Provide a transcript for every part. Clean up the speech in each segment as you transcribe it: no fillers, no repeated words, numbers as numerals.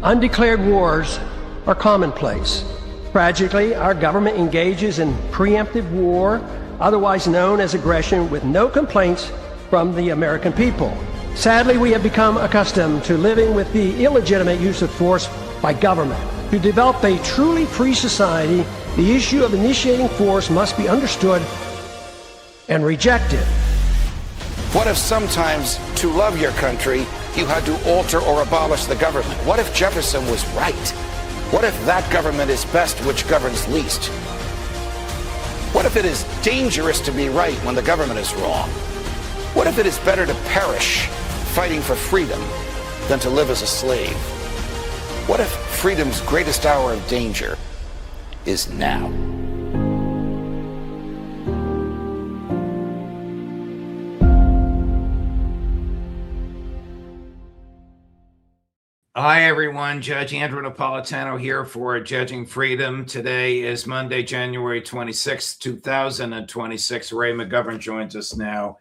Undeclared wars are commonplace. Tragically, our government engages in preemptive war, otherwise known as aggression, with no complaints from the American people. Sadly, we have become accustomed to living with the illegitimate use of force by government. To develop a truly free society, the issue of initiating force must be understood and rejected. What if sometimes, to love your country, you had to alter or abolish the government? What if Jefferson was right? What if that government is best which governs least? What if it is dangerous to be right when the government is wrong? What if it is better to perish fighting for freedom than to live as a slave? What if freedom's greatest hour of danger is now? Hi, everyone. Judge Andrew Napolitano here for Judging Freedom. Today is Monday, January 26, 2026. Ray McGovern joins us now.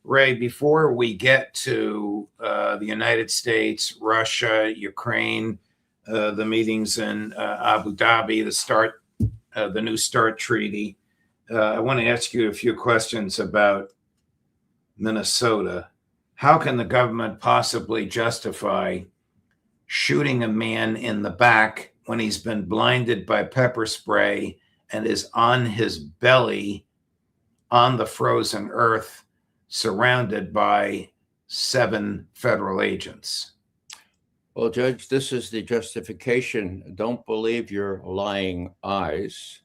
Ray, before we get to the United States, Russia, Ukraine, the meetings in Abu Dhabi, the New START treaty, I want to ask you a few questions about Minnesota. How can the government possibly justify shooting a man in the back when he's been blinded by pepper spray and is on his belly on the frozen earth, surrounded by 7 federal agents? Well, Judge, this is the justification. Don't believe your lying eyes.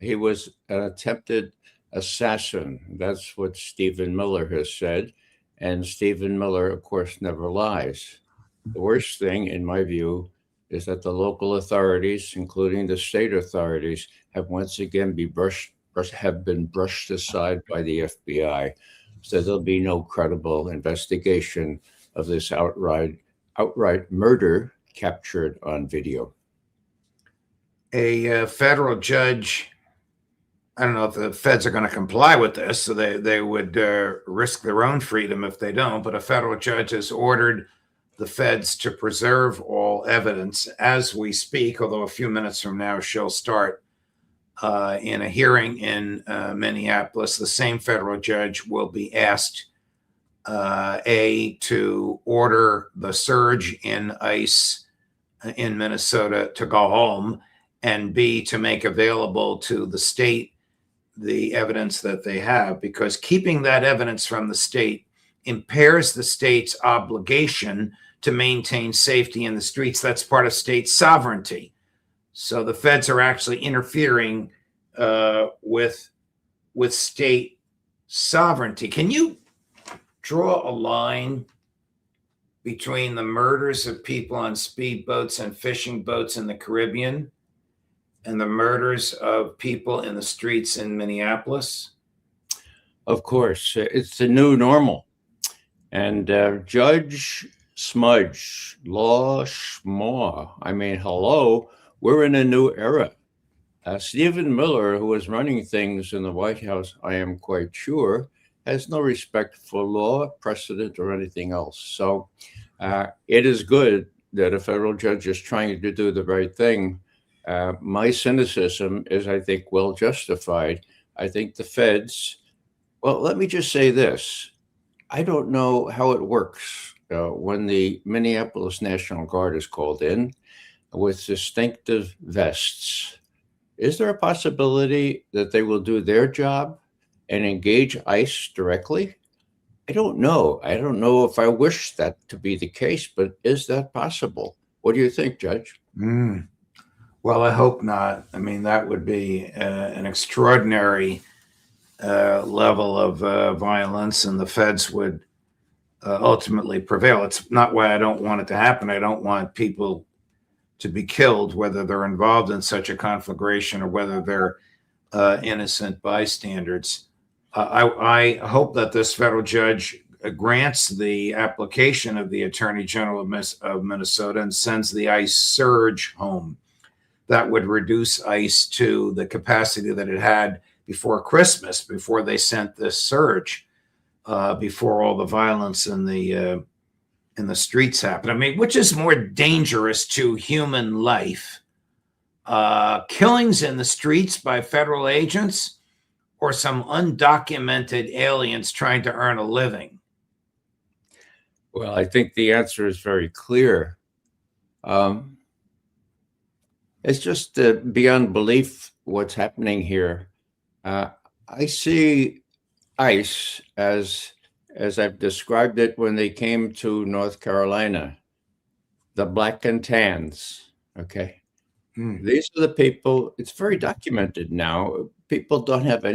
He was an attempted assassin. That's what Stephen Miller has said. And Stephen Miller, of course, never lies. The worst thing, in my view, is that the local authorities, including the state authorities, have once again been brushed aside by the FBI. So there'll be no credible investigation of this outright murder captured on video. A federal judge, I don't know if the feds are going to comply with this, so they would risk their own freedom if they don't, but a federal judge has ordered the feds to preserve all evidence as we speak, although a few minutes from now she'll start in a hearing in Minneapolis. The same federal judge will be asked, A, to order the surge in ICE in Minnesota to go home, and B, to make available to the state the evidence that they have, because keeping that evidence from the state impairs the state's obligation to maintain safety in the streets. That's part of state sovereignty. So the feds are actually interfering with state sovereignty. Can you draw a line between the murders of people on speedboats and fishing boats in the Caribbean and the murders of people in the streets in Minneapolis? Of course, it's the new normal. And Judge Smudge, Law Schmaw, I mean, hello, we're in a new era. Stephen Miller, who was running things in the White House, I am quite sure, has no respect for law, precedent, or anything else. So it is good that a federal judge is trying to do the right thing. My cynicism is, I think, well justified. I think the feds, well, let me just say this. I don't know how it works when the Minneapolis National Guard is called in with distinctive vests. Is there a possibility that they will do their job and engage ICE directly? I don't know. I don't know if I wish that to be the case, but is that possible? What do you think, Judge? Well, I hope not. I mean, that would be an extraordinary level of violence, and the feds would ultimately prevail. It's not why I don't want it to happen. I don't want people to be killed, whether they're involved in such a conflagration or whether they're innocent bystanders. I hope that this federal judge grants the application of the Attorney General of Minnesota and sends the ICE surge home. That would reduce ICE to the capacity that it had before Christmas, before they sent this surge, before all the violence in the in the streets happen. I mean, which is more dangerous to human life? Killings in the streets by federal agents or some undocumented aliens trying to earn a living? Well, I think the answer is very clear. It's just beyond belief what's happening here. I see ICE as I've described it when they came to North Carolina, the black and tans. Okay. These are the people, it's very documented now. People don't have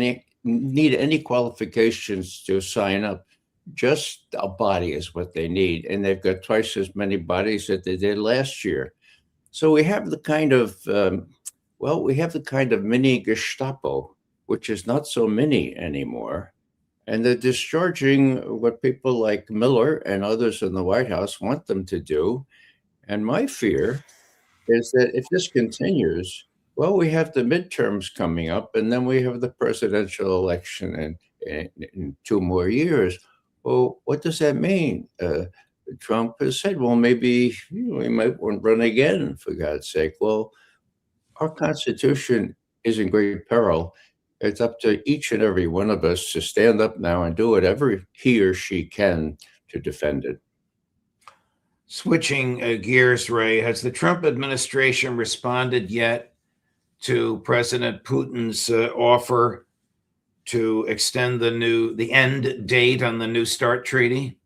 need any qualifications to sign up. Just a body is what they need. And they've got twice as many bodies that they did last year. So we have the kind of, mini Gestapo, which is not so mini anymore. And they're discharging what people like Miller and others in the White House want them to do. And my fear is that if this continues, well, we have the midterms coming up, and then we have the presidential election in 2 more years. Well, what does that mean? Trump has said, well, maybe we might want to run again, for God's sake. Well, our Constitution is in great peril. It's up to each and every one of us to stand up now and do whatever he or she can to defend it. Switching gears, Ray, has the Trump administration responded yet to President Putin's offer to extend the end date on the New START treaty?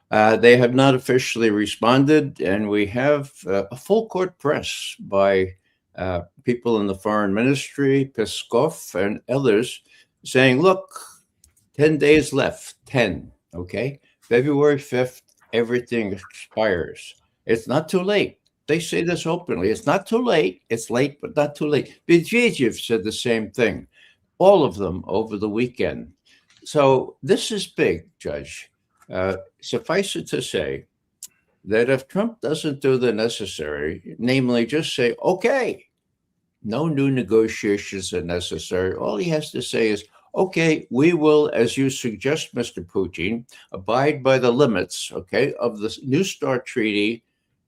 They have not officially responded, and we have a full court press by people in the foreign ministry, Peskov and others, saying, look, 10 days left, 10, okay? February 5th, everything expires. It's not too late. They say this openly. It's not too late. It's late, but not too late. Medvedev said the same thing, all of them over the weekend. So this is big, Judge. Suffice it to say that if Trump doesn't do the necessary, namely just say, okay, no new negotiations are necessary. All he has to say is, okay, we will, as you suggest, Mr. Putin, abide by the limits, okay, of the New START treaty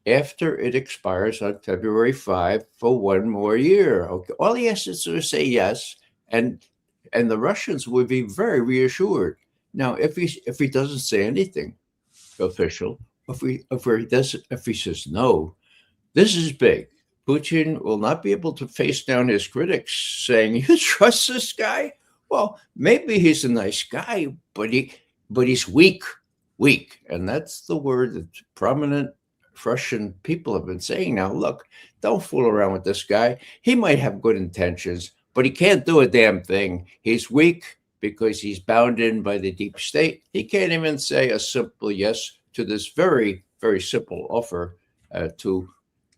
after it expires on February 5 for 1 more year. Okay, all he has to do is say yes, and the Russians would be very reassured. Now, if he doesn't say anything official, if he says no, this is big. Putin will not be able to face down his critics saying, you trust this guy? Well, maybe he's a nice guy, but he's weak. And that's the word that prominent Russian people have been saying now. Look, don't fool around with this guy. He might have good intentions, but he can't do a damn thing. He's weak because he's bound in by the deep state. He can't even say a simple yes to this very, very simple offer to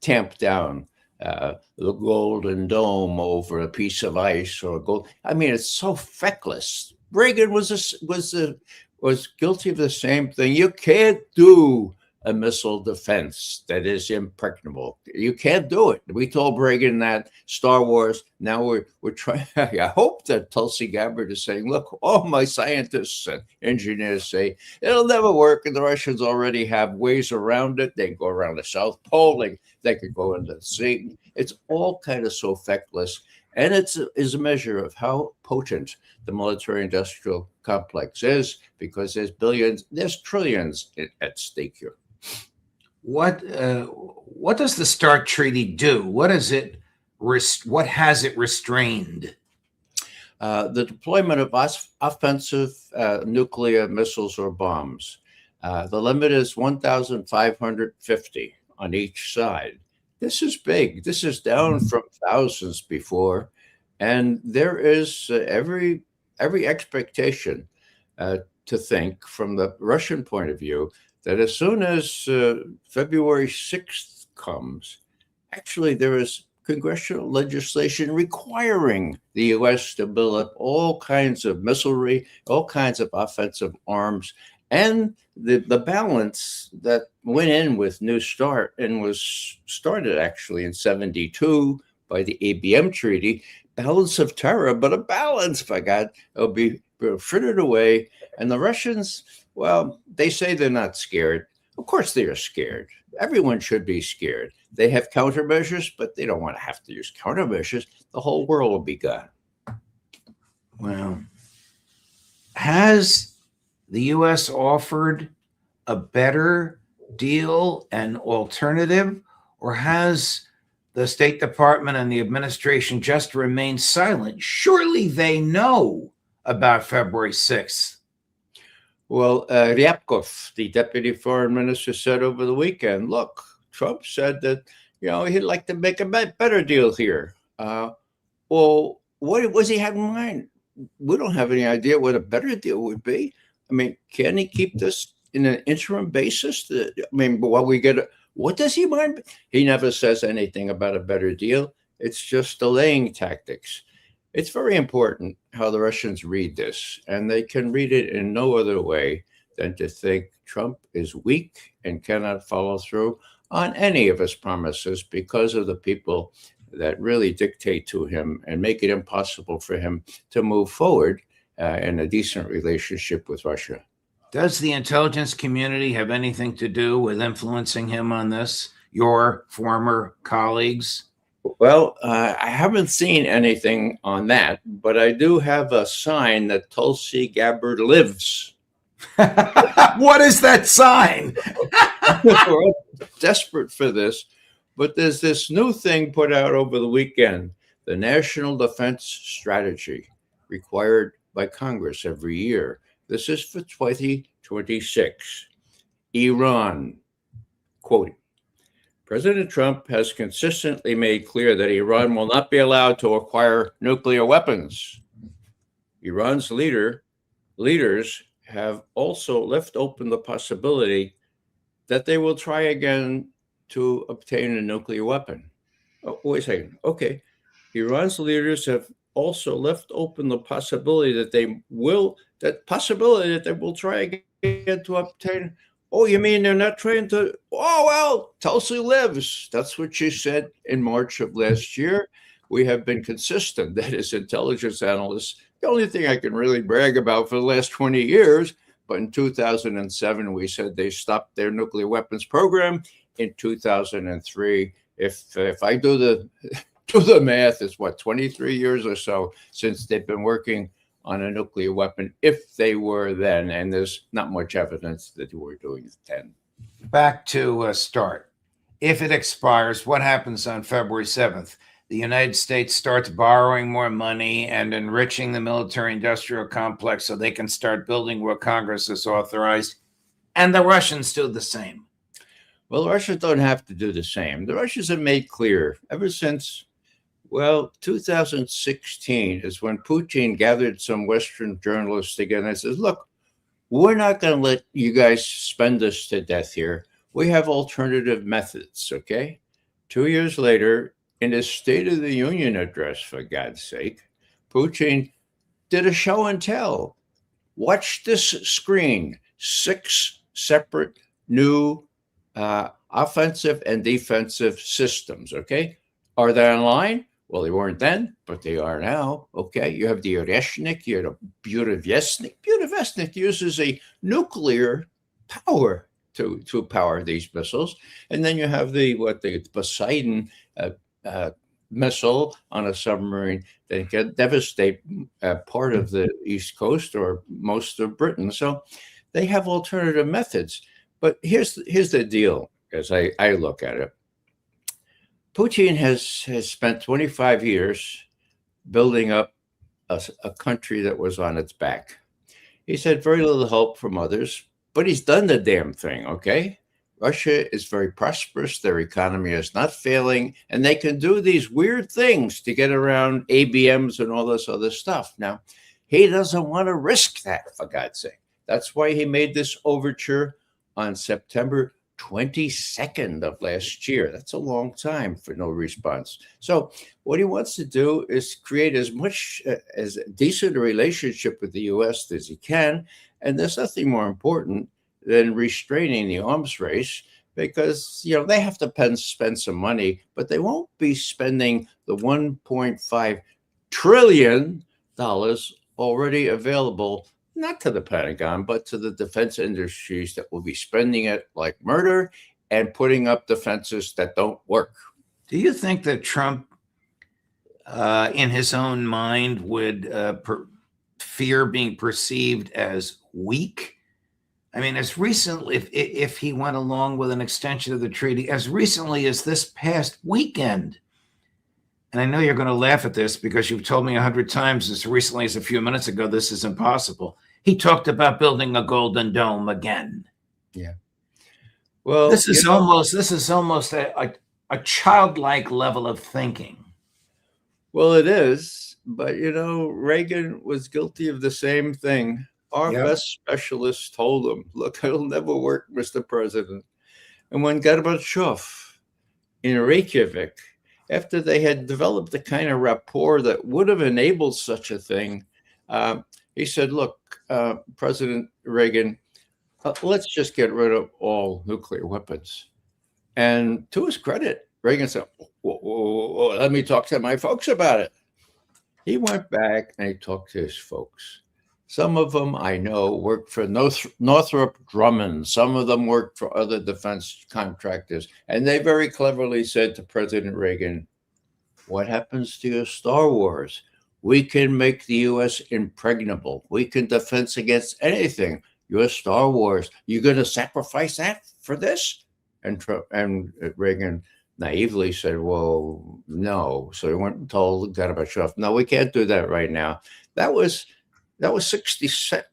tamp down the Golden Dome over a piece of ice or gold. I mean, it's so feckless. Reagan was guilty of the same thing. You can't do a missile defense that is impregnable. You can't do it. We told Reagan that. Star Wars. Now we're trying. I hope that Tulsi Gabbard is saying, look, all my scientists and engineers say it'll never work, and the Russians already have ways around it. They can go around the South Pole. They could go into the sea. It's all kind of so feckless. And it is a measure of how potent the military-industrial complex is, because there's billions, there's trillions at stake here. What does the START treaty do? What has it restrained? The deployment of offensive nuclear missiles or bombs. The limit is 1,550 on each side. This is big. This is down from thousands before, and there is every expectation to think, from the Russian point of view, that as soon as February 6th comes, actually there is congressional legislation requiring the U.S. to build up all kinds of missilery, all kinds of offensive arms, and the balance that went in with New START and was started actually in 1972 by the ABM Treaty, balance of terror, but a balance, by God, it'll be frittered away. And the Russians, well, they say they're not scared. Of course they are scared. Everyone should be scared. They have countermeasures, but they don't want to have to use countermeasures. The whole world will be gone. Well, has the U.S. offered a better deal and alternative, or has the State Department and the administration just remained silent? Surely they know about February 6th. Well, Ryabkov, the deputy foreign minister, said over the weekend, look, Trump said that, he'd like to make a better deal here. Well, what was he have in mind? We don't have any idea what a better deal would be. I mean, can he keep this in an interim basis? While we get what does he mind? He never says anything about a better deal. It's just delaying tactics. It's very important how the Russians read this, and they can read it in no other way than to think Trump is weak and cannot follow through on any of his promises because of the people that really dictate to him and make it impossible for him to move forward in a decent relationship with Russia. Does the intelligence community have anything to do with influencing him on this? Your former colleagues? Well, I haven't seen anything on that, but I do have a sign that Tulsi Gabbard lives. What is that sign? We're all desperate for this, but there's this new thing put out over the weekend, the National Defense Strategy, required by Congress every year. This is for 2026. Iran, quote, President Trump has consistently made clear that Iran will not be allowed to acquire nuclear weapons. Iran's leaders have also left open the possibility that they will try again to obtain a nuclear weapon. Oh, wait a second. Okay. Iran's leaders have also left open the possibility that they will try again to obtain. Oh, you mean they're not trying to? Oh, well, Tulsi lives. That's what she said in March of last year. We have been consistent. That is, intelligence analysts. The only thing I can really brag about for the last 20 years. But in 2007, we said they stopped their nuclear weapons program. In 2003, if I do the math, it's 23 years or so since they've been working on a nuclear weapon, if they were then, and there's not much evidence that they were doing it then. Back to start. If it expires, what happens on February 7th? The United States starts borrowing more money and enriching the military-industrial complex so they can start building what Congress has authorized, and the Russians do the same. Well, the Russians don't have to do the same. The Russians have made clear ever since 2016 is when Putin gathered some Western journalists together and says, look, we're not going to let you guys spend us to death here. We have alternative methods, okay? 2 years later, in his State of the Union address, for God's sake, Putin did a show and tell. Watch this screen. 6 separate new offensive and defensive systems, okay? Are they online? Well, they weren't then, but they are now. Okay, you have the Oreshnik, you have the Burevestnik. Burevestnik uses a nuclear power to power these missiles. And then you have the Poseidon missile on a submarine that can devastate part of the East Coast or most of Britain. So they have alternative methods. But here's the deal, as I look at it. Putin has spent 25 years building up a country that was on its back. He's had very little help from others, but he's done the damn thing, okay? Russia is very prosperous. Their economy is not failing, and they can do these weird things to get around ABMs and all this other stuff. Now, he doesn't want to risk that, for God's sake. That's why he made this overture on September 22nd of last year. That's a long time for no response. So what he wants to do is create as much as decent a relationship with the U.S. as he can. And there's nothing more important than restraining the arms race, because they have to spend some money, but they won't be spending the $1.5 trillion already available not to the Pentagon, but to the defense industries that will be spending it like murder and putting up defenses that don't work. Do you think that Trump, in his own mind, would fear being perceived as weak? I mean, as recently, if he went along with an extension of the treaty, as recently as this past weekend, and I know you're going to laugh at this because you've told me 100 times as recently as a few minutes ago, this is impossible. He talked about building a golden dome again. Yeah. Well, this is almost a childlike level of thinking. Well, it is, but Reagan was guilty of the same thing. Our best specialists told him, look, it'll never work, Mr. President. And when Gorbachev in Reykjavik, after they had developed the kind of rapport that would have enabled such a thing, he said, look, President Reagan, let's just get rid of all nuclear weapons. And to his credit, Reagan said, whoa, let me talk to my folks about it. He went back and he talked to his folks. Some of them I know worked for Northrop Grumman. Some of them worked for other defense contractors. And they very cleverly said to President Reagan, what happens to your Star Wars? We can make the U.S. impregnable. We can defense against anything. Your Star Wars, you're going to sacrifice that for this? And Reagan naively said, well, no. So he went and told Gorbachev, no, we can't do that right now. That was 66.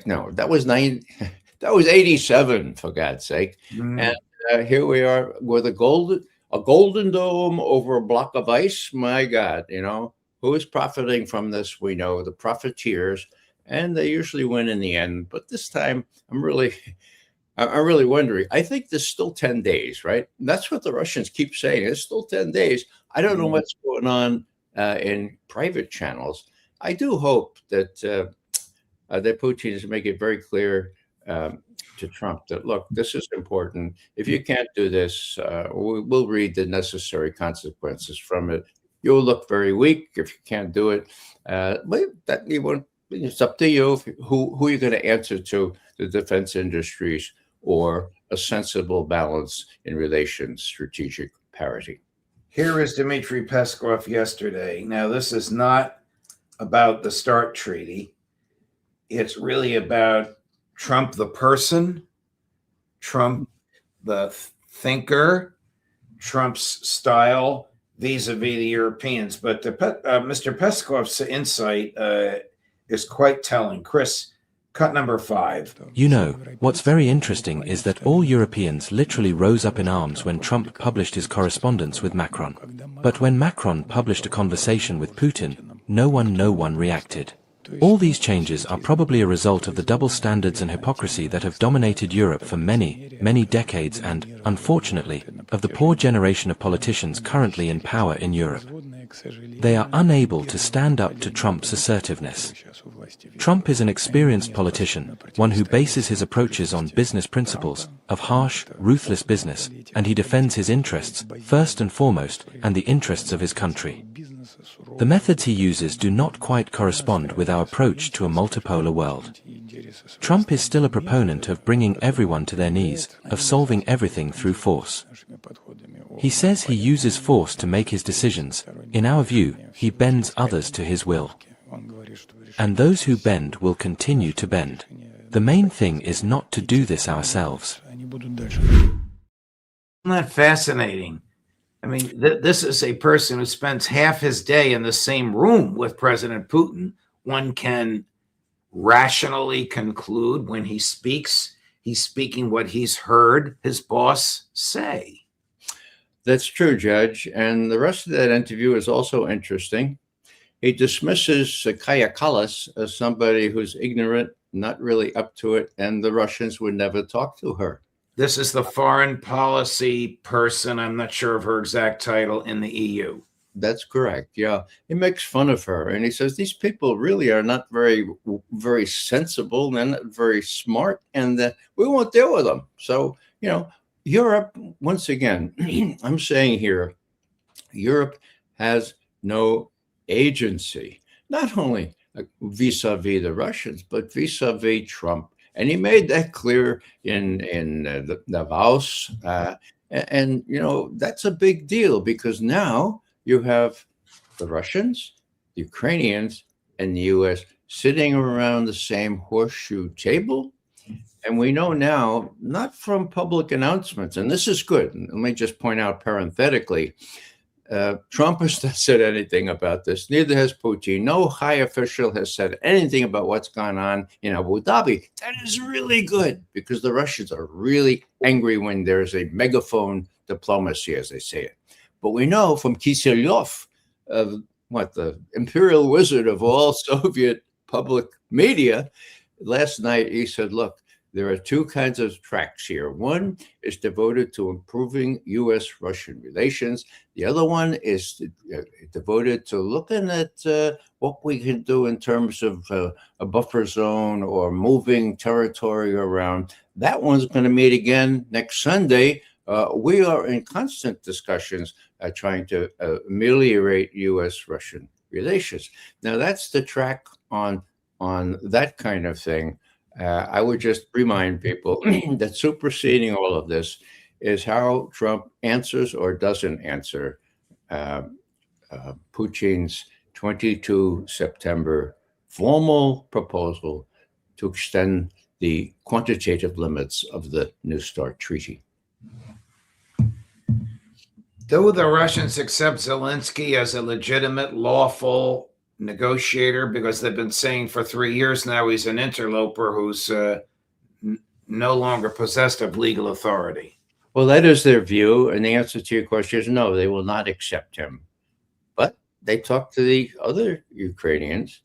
No, that was 87, for God's sake. And here we are with a golden dome over a block of ice. My God, who is profiting from this? We know the profiteers, and they usually win in the end. But this time, I'm really wondering. I think there's still 10 days, right? And that's what the Russians keep saying. There's still 10 days. I don't know what's going on in private channels. I do hope that Putin is making it very clear to Trump that, look, this is important. If you can't do this, we'll read the necessary consequences from it. You'll look very weak if you can't do it. But it's up to you who you're going to answer to, the defense industries or a sensible balance in relations, strategic parity. Here is Dmitry Peskov yesterday. Now, this is not about the START treaty. It's really about Trump the person, Trump the thinker, Trump's style vis-a-vis the Europeans. But Mr. Peskov's insight is quite telling. Chris, cut number 5. What's very interesting is that all Europeans literally rose up in arms when Trump published his correspondence with Macron. But when Macron published a conversation with Putin, no one reacted. All these changes are probably a result of the double standards and hypocrisy that have dominated Europe for many, many decades and, unfortunately, of the poor generation of politicians currently in power in Europe. They are unable to stand up to Trump's assertiveness. Trump is an experienced politician, one who bases his approaches on business principles, of harsh, ruthless business, and he defends his interests, first and foremost, and the interests of his country. The methods he uses do not quite correspond with our approach to a multipolar world. Trump is still a proponent of bringing everyone to their knees, of solving everything through force. He says he uses force to make his decisions. In our view, he bends others to his will. And those who bend will continue to bend. The main thing is not to do this ourselves. Isn't that fascinating? I mean, this is a person who spends half his day in the same room with President Putin. One can rationally conclude when he speaks, he's speaking what he's heard his boss say. That's true, Judge. And the rest of that interview is also interesting. He dismisses Kaja Kallas as somebody who's ignorant, not really up to it, and the Russians would never talk to her. This is the foreign policy person, I'm not sure of her exact title, in the EU. That's correct, yeah. He makes fun of her, and he says these people really are not very, very sensible, they're not very smart, and we won't deal with them. So, Europe, once again, I'm saying here, Europe has no agency. Not only vis-a-vis the Russians, but vis-a-vis Trump. And he made that clear in the Davos. And, that's a big deal because now you have the Russians, the Ukrainians, and the U.S. sitting around the same horseshoe table. And we know now, not from public announcements, and this is good. Let me just point out parenthetically, Trump has not said anything about this. Neither has Putin. No high official has said anything about what's gone on in Abu Dhabi. That is really good because the Russians are really angry when there's a megaphone diplomacy, as they say it. But we know from Kiselyov, the imperial wizard of all Soviet public media, last night he said, look, there are two kinds of tracks here. One is devoted to improving U.S.-Russian relations. The other one is devoted to looking at what we can do in terms of a buffer zone or moving territory around. That one's going to meet again next Sunday. We are in constant discussions trying to ameliorate U.S.-Russian relations. Now, that's the track on that kind of thing. I would just remind people that superseding all of this is how Trump answers or doesn't answer Putin's 22 September formal proposal to extend the quantitative limits of the New START treaty. Do the Russians accept Zelensky as a legitimate, lawful negotiator? Because they've been saying for 3 years now he's an interloper who's no longer possessed of legal authority. Well, that is their view. And the answer to your question is no, they will not accept him. But they talk to the other Ukrainians.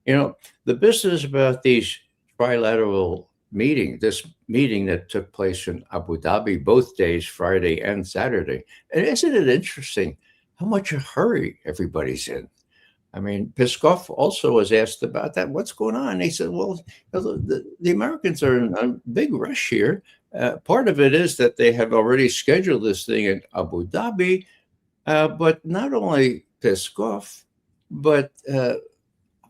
The business about these trilateral meetings, this meeting that took place in Abu Dhabi, both days, Friday and Saturday. And isn't it interesting how much a hurry everybody's in? I mean, Peskov also was asked about that. What's going on? And he said, well, the Americans are in a big rush here. Part of it is that they have already scheduled this thing in Abu Dhabi, but not only Peskov, but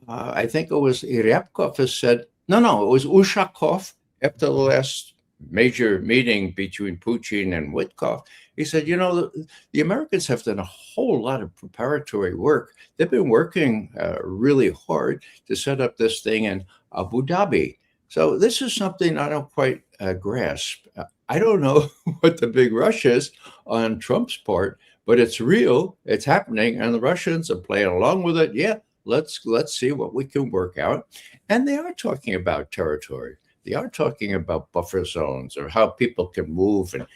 I think it was Ryabkov has said, no, it was Ushakov after the last major meeting between Putin and Witkoff. He said, the Americans have done a whole lot of preparatory work. They've been working really hard to set up this thing in Abu Dhabi. So this is something I don't quite grasp. I don't know what the big rush is on Trump's part, but it's real, it's happening, and the Russians are playing along with it. Yeah, let's see what we can work out. And they are talking about territory. They are talking about buffer zones or how people can move and,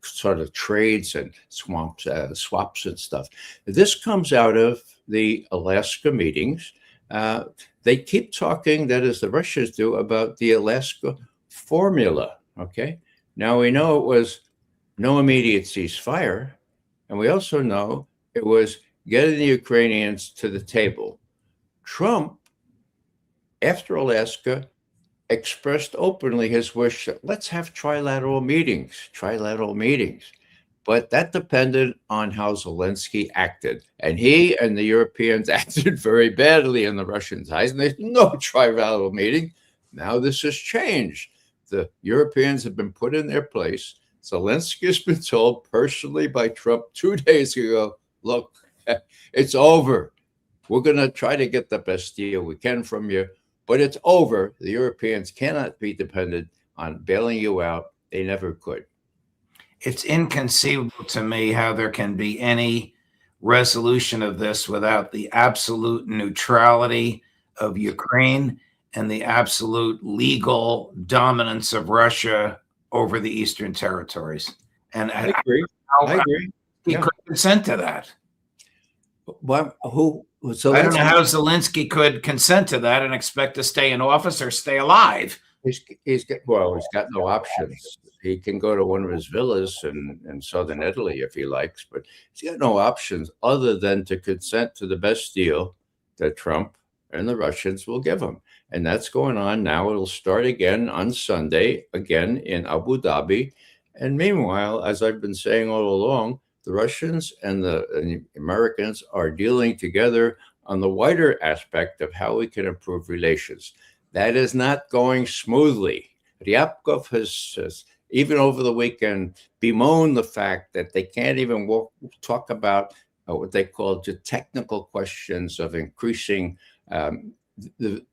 sort of trades and swaps and stuff. This comes out of the Alaska meetings. They keep talking, that is, the Russians do, about the Alaska formula. Okay. Now we know it was no immediate ceasefire, and we also know it was getting the Ukrainians to the table. Trump, after Alaska, expressed openly his wish that let's have trilateral meetings. But that depended on how Zelensky acted. And he and the Europeans acted very badly in the Russians' eyes. And they said, no trilateral meeting. Now this has changed. The Europeans have been put in their place. Zelensky has been told personally by Trump 2 days ago, look, it's over. We're going to try to get the best deal we can from you, but it's over. The Europeans cannot be dependent on bailing you out. They never could. It's inconceivable to me how there can be any resolution of this without the absolute neutrality of Ukraine and the absolute legal dominance of Russia over the Eastern territories. And I agree. He could consent to that. Well, So I don't know how Zelensky could consent to that and expect to stay in office or stay alive. He's got no options. He can go to one of his villas in southern Italy if he likes, but he's got no options other than to consent to the best deal that Trump and the Russians will give him. And that's going on now. It'll start again on Sunday, again in Abu Dhabi. And meanwhile, as I've been saying all along, the Russians and the Americans are dealing together on the wider aspect of how we can improve relations. That is not going smoothly. Ryabkov has even over the weekend bemoaned the fact that they can't even talk about what they call the technical questions of increasing the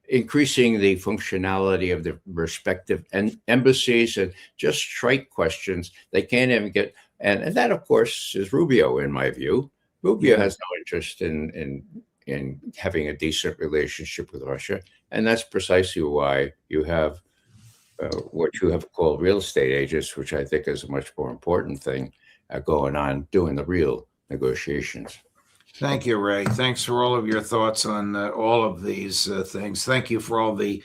functionality of the respective embassies, and just trite questions they can't even get. And that, of course, is Rubio, in my view. Rubio has no interest in having a decent relationship with Russia, and that's precisely why you have what you have called real estate agents, which I think is a much more important thing going on, doing the real negotiations. Thank you, Ray. Thanks for all of your thoughts on all of these things. Thank you for all the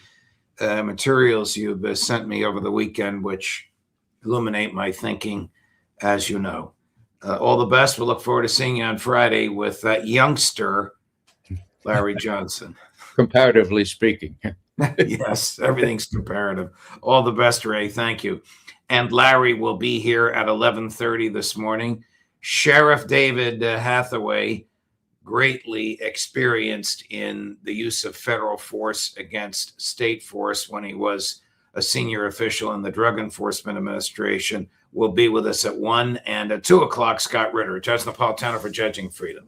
materials you've sent me over the weekend, which illuminate my thinking, as you know. All the best. We'll look forward to seeing you on Friday with that youngster, Larry Johnson. Comparatively speaking. Yes, everything's comparative. All the best, Ray. Thank you. And Larry will be here at 11:30 this morning. Sheriff David Hathaway, greatly experienced in the use of federal force against state force when he was a senior official in the Drug Enforcement Administration, will be with us at 1, and at 2 o'clock, Scott Ritter, Judge Napolitano for Judging Freedom.